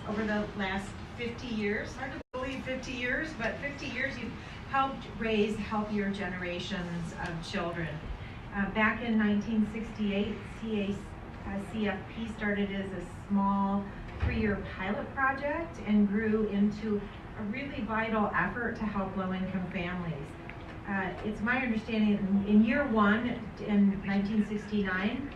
over the last 50 years. Hard to believe 50 years, but 50 years you've helped raise healthier generations of children. Back in 1968, CACFP started as a small 3-year pilot project and grew into a really vital effort to help low-income families. It's my understanding in year one, in 1969,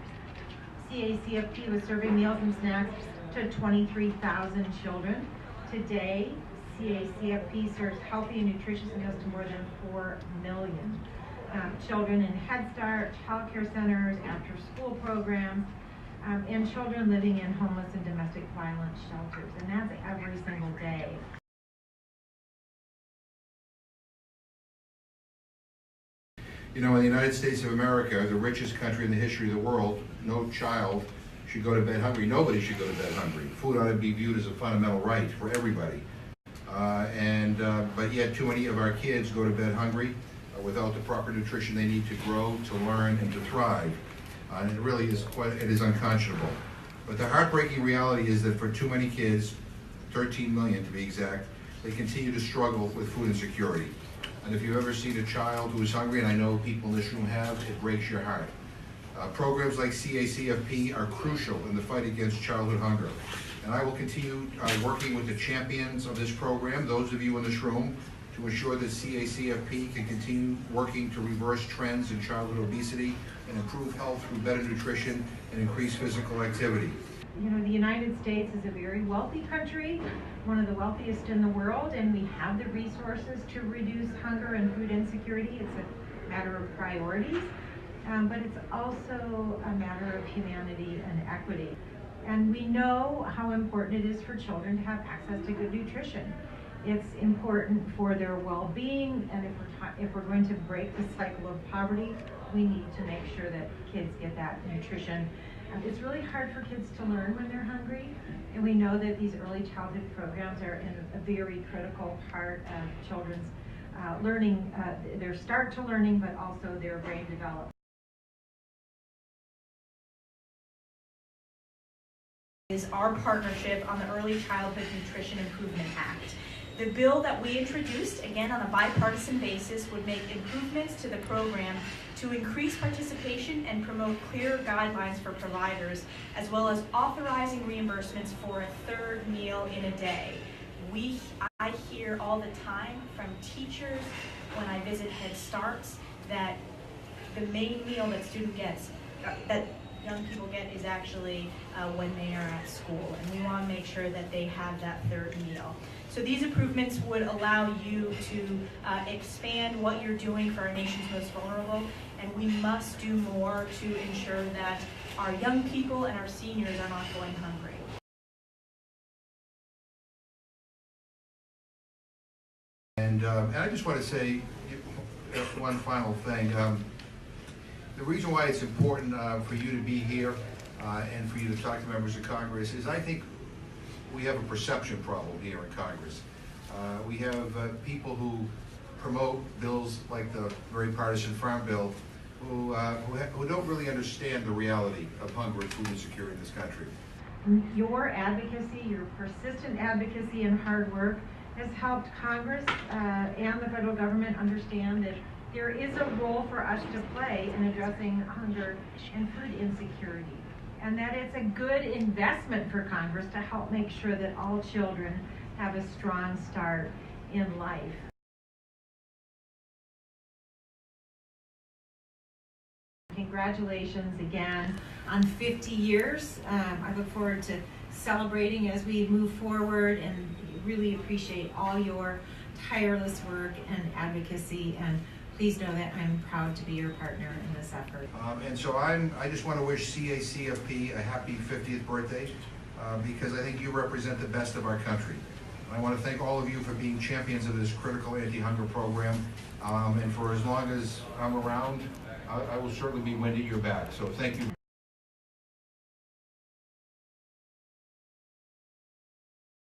CACFP was serving meals and snacks to 23,000 children. Today, CACFP serves healthy and nutritious meals to more than 4 million children in Head Start, child care centers, after-school programs, and children living in homeless and domestic violence shelters, and that's every single day. You know, in the United States of America, the richest country in the history of the world, no child should go to bed hungry. Nobody should go to bed hungry. Food ought to be viewed as a fundamental right for everybody. But yet too many of our kids go to bed hungry without the proper nutrition they need to grow, to learn, and to thrive. And it really is it is unconscionable. But the heartbreaking reality is that for too many kids, 13 million to be exact, they continue to struggle with food insecurity. And if you've ever seen a child who is hungry, and I know people in this room have, it breaks your heart. Programs like CACFP are crucial in the fight against childhood hunger. And I will continue working with the champions of this program, those of you in this room, to ensure that CACFP can continue working to reverse trends in childhood obesity and improve health through better nutrition and increased physical activity. You know, the United States is a very wealthy country, one of the wealthiest in the world, and we have the resources to reduce hunger and food insecurity. It's a matter of priorities, but it's also a matter of humanity and equity. And we know how important it is for children to have access to good nutrition. It's important for their well-being, and if we're going to break the cycle of poverty, we need to make sure that kids get that nutrition. It's really hard for kids to learn when they're hungry, and we know that these early childhood programs are a very critical part of children's learning, their start to learning, but also their brain development. Is our partnership on the Early Childhood Nutrition Improvement Act. The bill that we introduced, again on a bipartisan basis, would make improvements to the program to increase participation and promote clear guidelines for providers, as well as authorizing reimbursements for a third meal in a day. I hear all the time from teachers when I visit Head Starts that the main meal that student gets, that young people get, is actually when they are at school, and we want to make sure that they have that third meal. So these improvements would allow you to expand what you're doing for our nation's most vulnerable, and we must do more to ensure that our young people and our seniors are not going hungry. And I just want to say one final thing. The reason why it's important for you to be here and for you to talk to members of Congress is I think we have a perception problem here in Congress. We have people who promote bills like the very partisan farm bill who don't really understand the reality of hunger and food insecurity in this country. Your advocacy, your persistent advocacy and hard work has helped Congress and the federal government understand that there is a role for us to play in addressing hunger and food insecurity, and that it's a good investment for Congress to help make sure that all children have a strong start in life. Congratulations again on 50 years. I look forward to celebrating as we move forward, and really appreciate all your tireless work and advocacy, and please know that I'm proud to be your partner in this effort. And so I just want to wish CACFP a happy 50th birthday because I think you represent the best of our country. I want to thank all of you for being champions of this critical anti-hunger program, and for as long as I'm around, I will certainly be winding your back. So thank you.